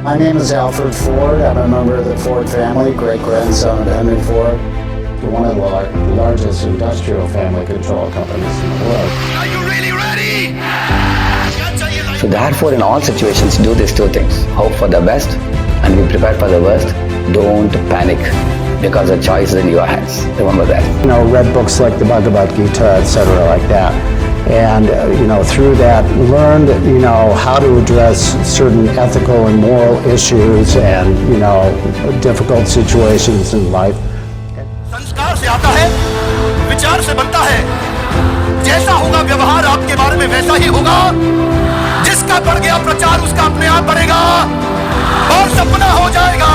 My name is Alfred Ford. I'm a member of the Ford family, great-grandson of Henry Ford, one of the largest industrial family control companies in the world. Are you really ready? So therefore, in all situations, do these two things. Hope for the best and be prepared for the worst. Don't panic because the choice is in your hands. Remember that. Read books like the Bhagavad Gita, etc., like that. And, through that, learned, how to address certain ethical and moral issues and, difficult situations in life. संस्कार से आता है, विचार से बनता है। जैसा होगा व्यवहार आपके बारे में वैसा ही होगा। जिसका बढ़ गया प्रचार उसका अपने आप बढ़ेगा और सपना हो जाएगा।